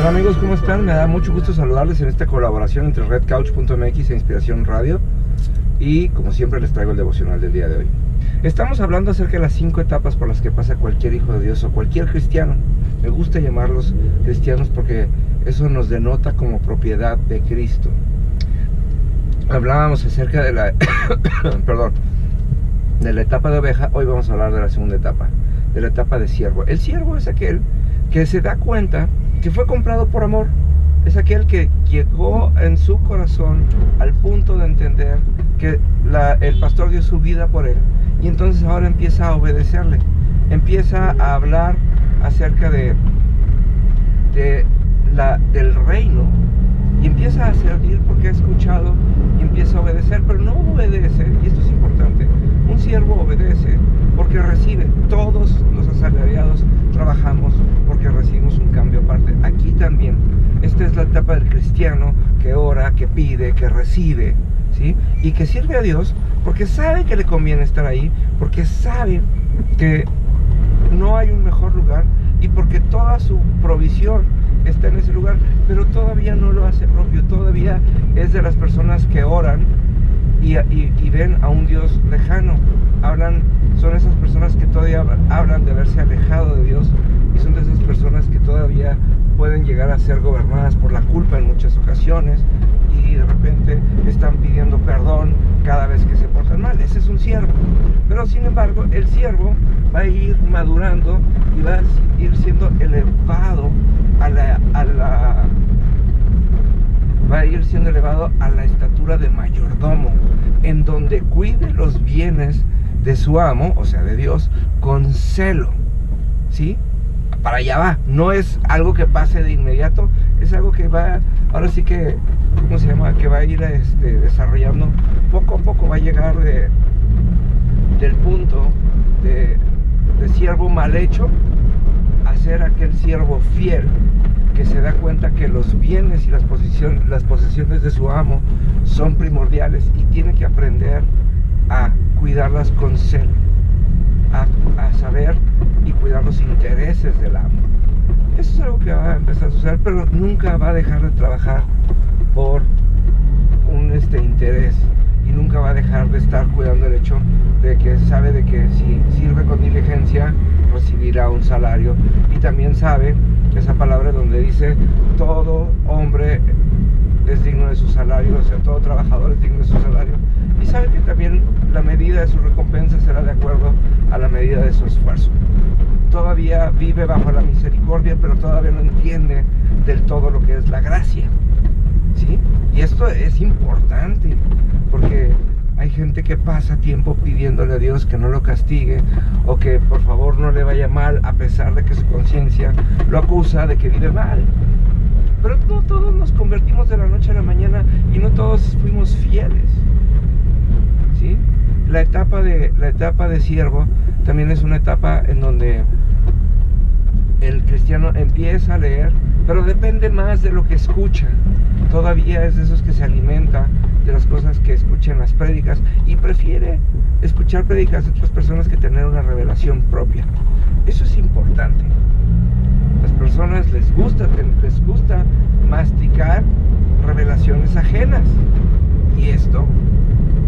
Hola amigos, ¿cómo están? Me da mucho gusto saludarles en esta colaboración entre redcouch.mx e Inspiración Radio. Y como siempre les traigo el devocional del día de hoy. Estamos hablando acerca de las 5 etapas por las que pasa cualquier hijo de Dios o cualquier cristiano. Me gusta llamarlos cristianos porque eso nos denota como propiedad de Cristo. Hablábamos acerca de la de la etapa de oveja. Hoy vamos a hablar de la segunda etapa, de la etapa de siervo. El siervo es aquel que se da cuenta que fue comprado por amor. Es aquel que llegó en su corazón al punto de entender que el pastor dio su vida por él. Y entonces ahora empieza a obedecerle. Empieza a hablar acerca del reino. Y empieza a servir porque ha escuchado y empieza a obedecer. Pero no obedece, y esto es importante. Un siervo obedece porque recibe. Todos los asalariados trabajamos porque recibimos un cambio aparte. Aquí también. Esta es la etapa del cristiano que ora, que pide, que recibe, ¿sí? Y que sirve a Dios porque sabe que le conviene estar ahí, porque sabe que no hay un mejor lugar y porque toda su provisión está en ese lugar, pero todavía no lo hace propio. Todavía es de las personas que oran y ven a un Dios lejano. Son esas personas que todavía hablan de haberse alejado de Dios, y son de esas personas que todavía pueden llegar a ser gobernadas por la culpa en muchas ocasiones, y de repente están pidiendo perdón cada vez que se portan mal. Ese es un siervo. Pero sin embargo, el siervo va a ir madurando y va a ir siendo elevado va a ir siendo elevado a la estatura de mayordomo, en donde cuide los bienes de su amo, o sea de Dios, con celo, ¿sí? Para allá va. No es algo que pase de inmediato, es algo que va, ahora sí que, ¿cómo se llama? Que va a ir desarrollando poco a poco. Va a llegar del punto de siervo mal hecho a ser aquel siervo fiel, que se da cuenta que los bienes y las posesiones de su amo son primordiales y tiene que aprender a cuidarlas con celo, a saber y cuidar los intereses del amo. Eso es algo que va a empezar a suceder, pero nunca va a dejar de trabajar por un interés, y nunca va a dejar de estar cuidando el hecho de que sabe de que si sirve con diligencia recibirá un salario. Y también sabe esa palabra donde dice todo hombre es digno de su salario, o sea, todo trabajador es digno de su salario, y sabe que también la medida de su recompensa será de acuerdo a la medida de su esfuerzo. Todavía vive bajo la misericordia, pero todavía no entiende del todo lo que es la gracia, ¿sí? Y esto es importante, porque hay gente que pasa tiempo pidiéndole a Dios que no lo castigue, o que por favor no le vaya mal, a pesar de que su conciencia lo acusa de que vive mal. Pero no todos nos convertimos de la noche a la mañana, y no todos fuimos fieles, ¿sí? La etapa de siervo también es una etapa en donde el cristiano empieza a leer, pero depende más de lo que escucha. Todavía es de esos que se alimenta de las cosas que escuchan las prédicas, y prefiere escuchar prédicas de otras personas que tener una revelación propia. Eso es importante. Las personas les gusta masticar revelaciones ajenas, y esto,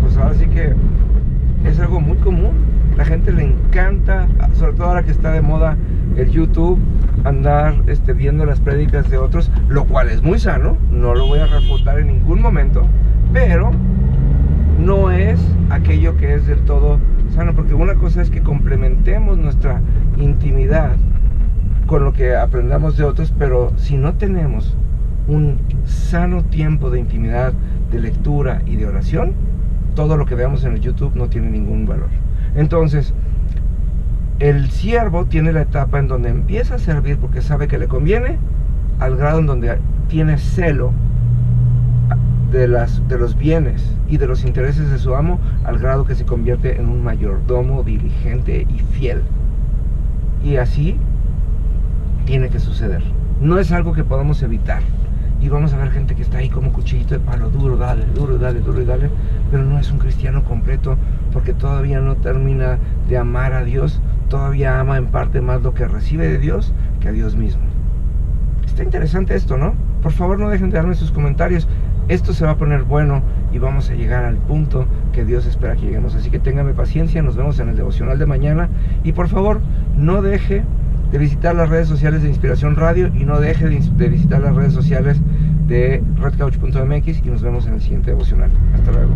pues ahora sí que es algo muy común. La gente le encanta, sobre todo ahora que está de moda el YouTube, andar viendo las prédicas de otros, lo cual es muy sano, no lo voy a refutar en ningún momento, pero no es aquello que es del todo sano, porque una cosa es que complementemos nuestra intimidad con lo que aprendamos de otros, pero si no tenemos un sano tiempo de intimidad, de lectura y de oración, todo lo que veamos en el YouTube no tiene ningún valor. Entonces, el siervo tiene la etapa en donde empieza a servir porque sabe que le conviene, al grado en donde tiene celo de los bienes y de los intereses de su amo, al grado que se convierte en un mayordomo diligente y fiel. Y así tiene que suceder. No es algo que podamos evitar. Y vamos a ver gente que está ahí como cuchillito de palo, duro, dale, duro, dale, duro y dale, pero no es un cristiano completo, porque todavía no termina de amar a Dios, todavía ama en parte más lo que recibe de Dios que a Dios mismo. Está interesante esto, ¿no? Por favor, no dejen de darme sus comentarios. Esto se va a poner bueno y vamos a llegar al punto que Dios espera que lleguemos. Así que ténganme paciencia, nos vemos en el devocional de mañana. Y por favor, no deje de visitar las redes sociales de Inspiración Radio y no deje de visitar las redes sociales de redcouch.mx y nos vemos en el siguiente devocional. Hasta luego.